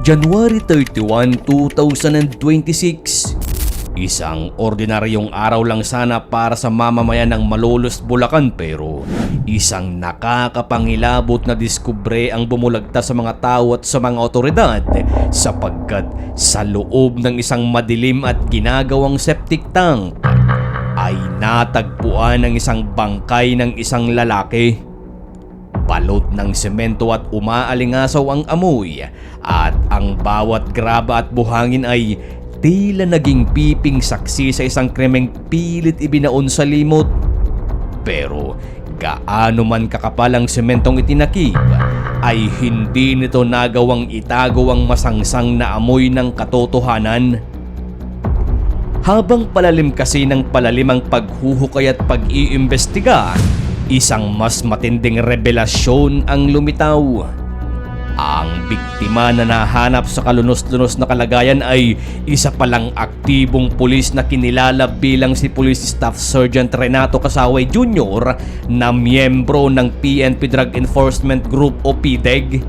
January 31, 2026. Isang ordinaryong araw lang sana para sa mamamayan ng Malolos, Bulacan, pero isang nakakapangilabot na diskubre ang bumulagta sa mga tao at sa mga otoridad sapagkat sa loob ng isang madilim at ginagawang septic tank ay natagpuan ang isang bangkay ng isang lalaki. Balot ng semento at umaalingasaw ang amoy at ang bawat graba at buhangin ay tila naging piping saksi sa isang krimeng pilit ibinaon sa limot. Pero gaano man kakapal ang sementong itinakip ay hindi nito nagawang itago ang masangsang na amoy ng katotohanan. Habang palalim kasi ng palalim ang paghuhukay at pag-iimbestiga, isang mas matinding revelasyon ang lumitaw. Ang biktima na nahanap sa kalunos-lunos na kalagayan ay isa palang aktibong pulis na kinilala bilang si Police Staff Sergeant Renato Casaway Jr. na miyembro ng PNP Drug Enforcement Group o PDEG.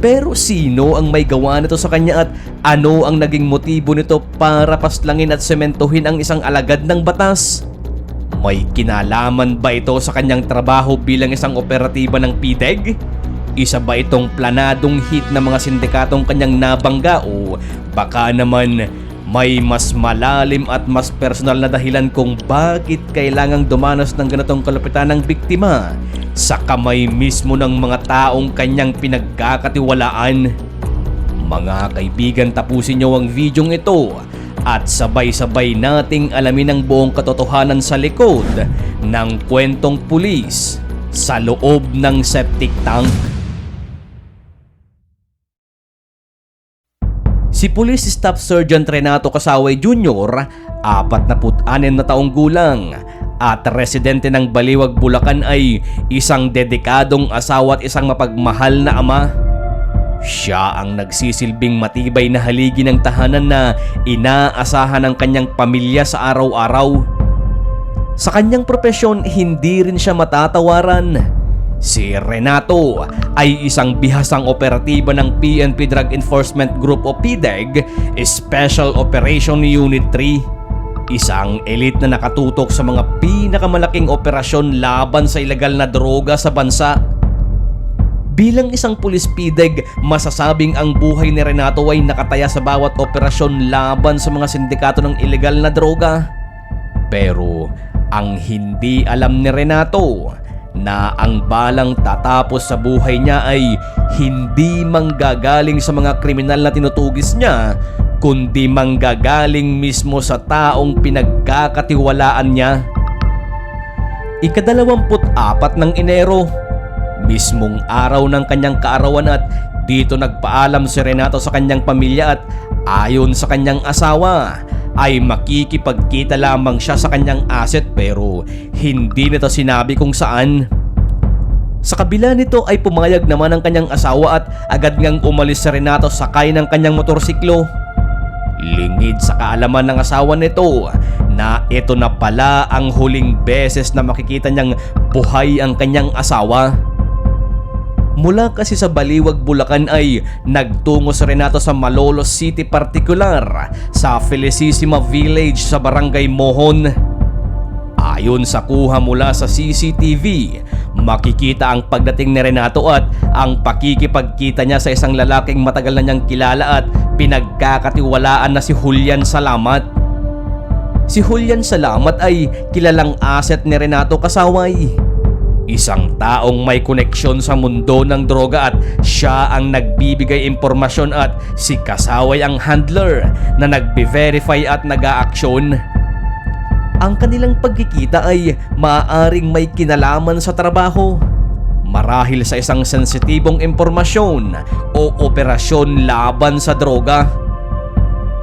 Pero sino ang may gawa nito sa kanya at ano ang naging motibo nito para paslangin at sementohin ang isang alagad ng batas? May kinalaman ba ito sa kanyang trabaho bilang isang operatiba ng PDEG? Isa ba itong planadong hit ng mga sindikatong kanyang nabangga o baka naman may mas malalim at mas personal na dahilan kung bakit kailangang dumanas ng ganitong kalupitan ng biktima sa kamay mismo ng mga taong kanyang pinagkakatiwalaan? Mga kaibigan, tapusin niyo ang videong ito at sabay-sabay nating alamin ang buong katotohanan sa likod ng kwentong pulis sa loob ng septic tank. Si Police Staff Sergeant Renato Casaway Jr., 46 na taong gulang at residente ng Baliwag, Bulacan ay isang dedikadong asawa at isang mapagmahal na ama. Siya ang nagsisilbing matibay na haligi ng tahanan na inaasahan ng kanyang pamilya sa araw-araw. Sa kanyang propesyon, hindi rin siya matatawaran. Si Renato ay isang bihasang operatiba ng PNP Drug Enforcement Group o PDEG Special Operation Unit 3. Isang elite na nakatutok sa mga pinakamalaking operasyon laban sa ilegal na droga sa bansa. Bilang isang pulis PDEG, masasabing ang buhay ni Renato ay nakataya sa bawat operasyon laban sa mga sindikato ng ilegal na droga. Pero ang hindi alam ni Renato na ang balang tatapos sa buhay niya ay hindi manggagaling sa mga kriminal na tinutugis niya, kundi manggagaling mismo sa taong pinagkakatiwalaan niya. Ika-24 ng Enero, mismong araw ng kanyang kaarawan, at dito nagpaalam si Renato sa kanyang pamilya at ayon sa kanyang asawa ay makikipagkita lamang siya sa kanyang asset pero hindi nito sinabi kung saan. Sa kabila nito ay pumayag naman ang kanyang asawa at agad ngang umalis si Renato sakay ng kanyang motorsiklo. Lingid sa kaalaman ng asawa nito na ito na pala ang huling beses na makikita niyang buhay ang kanyang asawa. Mula kasi sa Baliwag, Bulacan ay nagtungo si Renato sa Malolos City, partikular sa Felicissima Village sa Barangay Mohon. Ayon sa kuha mula sa CCTV, makikita ang pagdating ni Renato at ang pakikipagkita niya sa isang lalaking matagal na niyang kilala at pinagkakatiwalaan na si Julian Salamat. Si Julian Salamat ay kilalang asset ni Renato Casaway. Isang taong may koneksyon sa mundo ng droga at siya ang nagbibigay impormasyon at si Casaway ang handler na nagbe-verify at nag-aaksyon. Ang kanilang pagkikita ay maaaring may kinalaman sa trabaho, marahil sa isang sensitibong impormasyon o operasyon laban sa droga.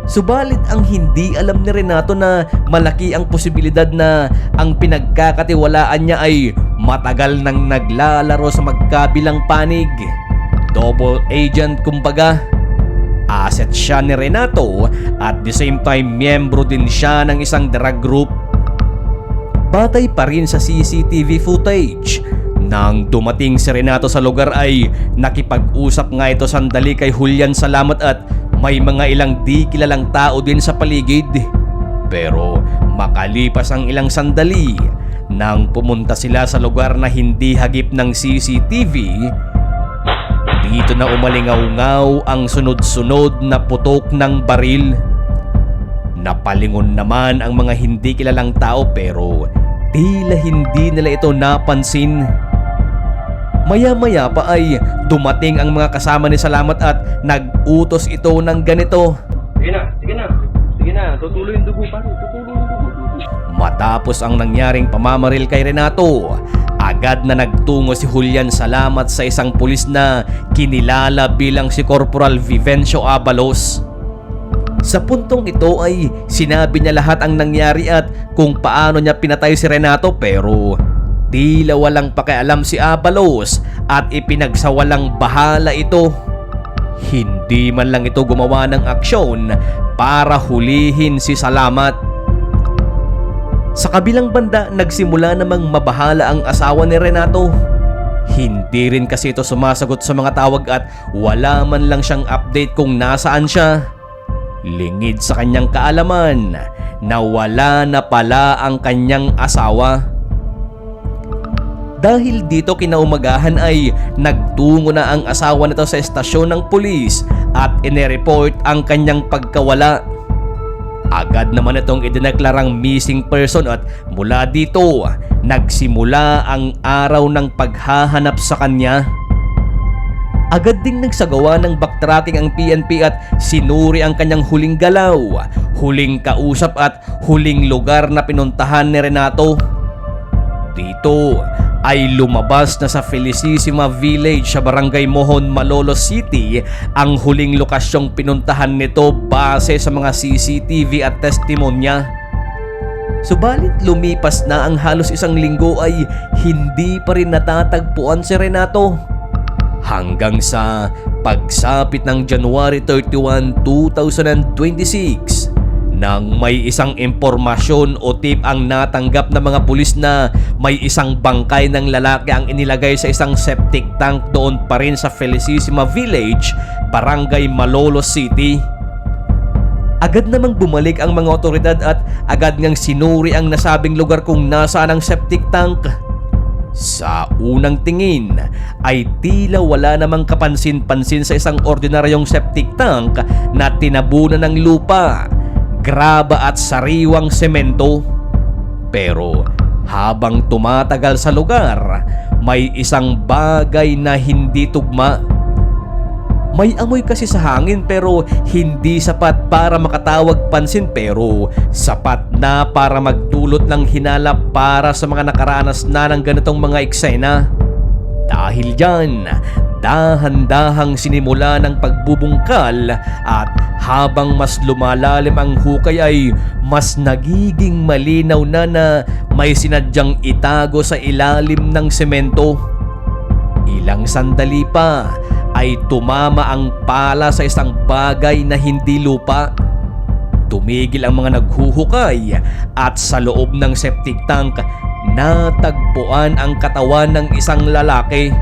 Subalit ang hindi alam ni Renato na malaki ang posibilidad na ang pinagkakatiwalaan niya ay matagal nang naglalaro sa magkabilang panig. Double agent kumbaga. Asset siya ni Renato at the same time miyembro din siya ng isang drug group. Batay pa rin sa CCTV footage, Nang dumating si Renato sa lugar ay nakipag-usap nga ito sandali kay Julian Salamat at may mga ilang di kilalang tao din sa paligid. Pero makalipas ang ilang sandali, nang pumunta sila sa lugar na hindi hagip ng CCTV, dito na umalingaw-ngaw ang sunod-sunod na putok ng baril. Napalingon naman ang mga hindi kilalang tao pero tila hindi nila ito napansin. Maya-maya pa ay dumating ang mga kasama ni Salamat at nag-utos ito ng ganito. Sige na, tutuloy yung dugo pare, tutuloy yung dugo. Matapos ang nangyaring pamamaril kay Renato, agad na nagtungo si Julian Salamat sa isang pulis na kinilala bilang si Corporal Vivencio Abalos. Sa puntong ito ay sinabi niya lahat ang nangyari at kung paano niya pinatay si Renato pero tila walang pakialam si Abalos at ipinagsawalang bahala ito. Hindi man lang ito gumawa ng aksyon para hulihin si Salamat. Sa kabilang banda, nagsimula namang mabahala ang asawa ni Renato. Hindi rin kasi ito sumasagot sa mga tawag at wala man lang siyang update kung nasaan siya. Lingid sa kanyang kaalaman na wala na pala ang kanyang asawa. Dahil dito kinaumagahan ay nagtungo na ang asawa nito sa estasyon ng pulis at inireport ang kanyang pagkawala. Agad naman itong idineklarang missing person at mula dito nagsimula ang araw ng paghahanap sa kanya. Agad ding nagsagawa ng backtracking ang PNP at sinuri ang kanyang huling galaw, huling kausap at huling lugar na pinuntahan ni Renato. Dito ay lumabas na sa Felicissima Village sa Barangay Mohon, Malolos City ang huling lokasyong pinuntahan nito base sa mga CCTV at testimonya. Subalit lumipas na ang halos isang linggo ay hindi pa rin natatagpuan si Renato. Hanggang sa pagsapit ng January 31, 2026 nang may isang impormasyon o tip ang natanggap ng mga pulis na may isang bangkay ng lalaki ang inilagay sa isang septic tank doon pa rin sa Felicissima Village, Barangay Malolos City. Agad namang bumalik ang mga otoridad at agad ngang sinuri ang nasabing lugar kung nasaan ang septic tank. Sa unang tingin ay tila wala namang kapansin-pansin sa isang ordinaryong septic tank na tinabunan ng lupa, graba at sariwang semento. Pero habang tumatagal sa lugar, may isang bagay na hindi tugma. May amoy kasi sa hangin pero hindi sapat para makatawag pansin pero sapat na para magdulot ng hinala para sa mga nakaranas na ng ganitong mga eksena. Dahil dyan, dahan-dahang sinimula ng pagbubungkal at habang mas lumalalim ang hukay ay mas nagiging malinaw na may sinadyang itago sa ilalim ng semento. Ilang sandali pa ay tumama ang pala sa isang bagay na hindi lupa. Tumigil ang mga naghuhukay at sa loob ng septic tank natagpuan ang katawan ng isang lalaki.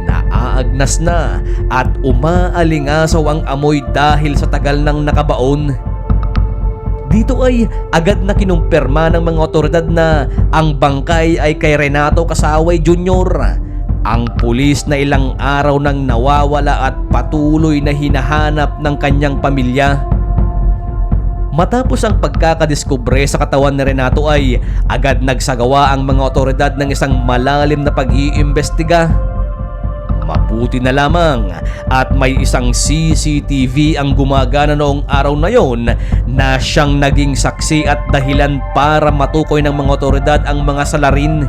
Naaagnas na at umaalingasaw ang amoy dahil sa tagal ng nakabaon. Dito ay agad na kinumpirma ng mga otoridad na ang bangkay ay kay Renato Kasaway Jr., ang pulis na ilang araw nang nawawala at patuloy na hinahanap ng kanyang pamilya. Matapos ang pagkakadiskubre sa katawan ni Renato ay agad nagsagawa ang mga otoridad ng isang malalim na pag-iimbestiga. Mabuti na lamang at may isang CCTV ang gumagana noong araw na yon na siyang naging saksi at dahilan para matukoy ng mga otoridad ang mga salarin.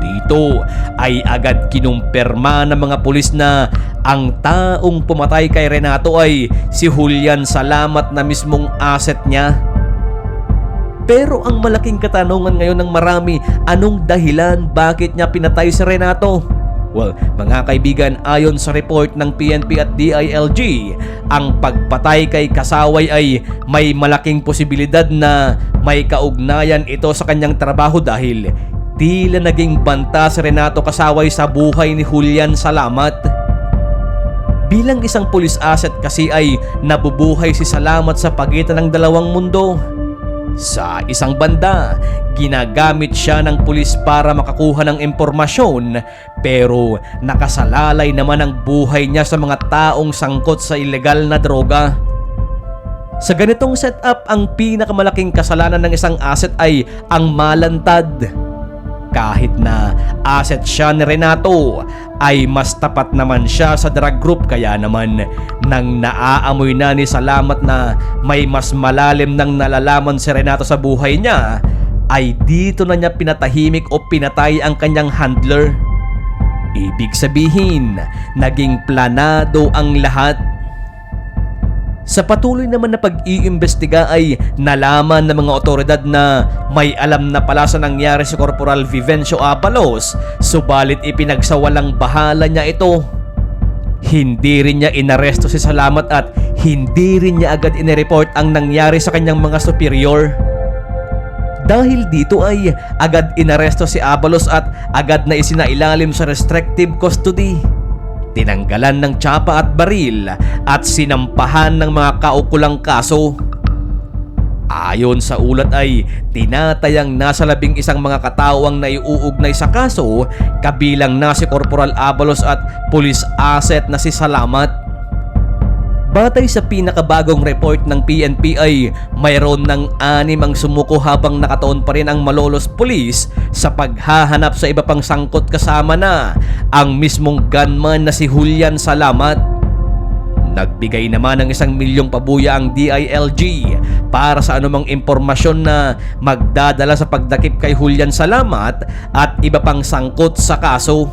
Dito ay agad kinumpirma ng mga pulis na ang taong pumatay kay Renato ay si Julian Salamat na mismong asset niya. Pero ang malaking katanungan ngayon ng marami, anong dahilan bakit niya pinatay si Renato? Well, mga kaibigan, ayon sa report ng PNP at DILG, ang pagpatay kay Kasaway ay may malaking posibilidad na may kaugnayan ito sa kanyang trabaho dahil Tila naging banta si Renato Kasaway sa buhay ni Julian Salamat. Bilang isang police asset kasi ay nabubuhay si Salamat sa pagitan ng dalawang mundo. Sa isang banda, ginagamit siya ng pulis para makakuha ng impormasyon, pero nakasalalay naman ang buhay niya sa mga taong sangkot sa ilegal na droga. Sa ganitong setup, ang pinakamalaking kasalanan ng isang asset ay ang malantad. Kahit na asset siya ni Renato, ay mas tapat naman siya sa drug group, kaya naman nang naaamoy na ni Salamat na may mas malalim nang nalalaman si Renato sa buhay niya, ay dito na niya pinatahimik o pinatay ang kanyang handler. Ibig sabihin, naging planado ang lahat. Sa patuloy naman na pag-iimbestiga ay nalaman ng mga otoridad na may alam na pala sa nangyari si Corporal Vivencio Abalos, subalit ipinagsawalang bahala niya ito. Hindi rin niya inaresto si Salamat at hindi rin niya agad inireport ang nangyari sa kanyang mga superior. Dahil dito ay agad inaresto si Abalos at agad na isinailalim sa restrictive custody. Tinanggalan ng tsapa at baril at sinampahan ng mga kaukulang kaso. Ayon sa ulat ay tinatayang nasa 11 mga katawang na iuugnay sa kaso, kabilang na si Corporal Abalos at police asset na si Salamat. Batay sa pinakabagong report ng PNP ay mayroon ng 6 ang sumuko habang nakataon pa rin ang Malolos Police sa paghahanap sa iba pang sangkot, kasama na ang mismong gunman na si Julian Salamat. Nagbigay naman ng 1 milyong pabuya ang DILG para sa anumang impormasyon na magdadala sa pagdakip kay Julian Salamat at iba pang sangkot sa kaso.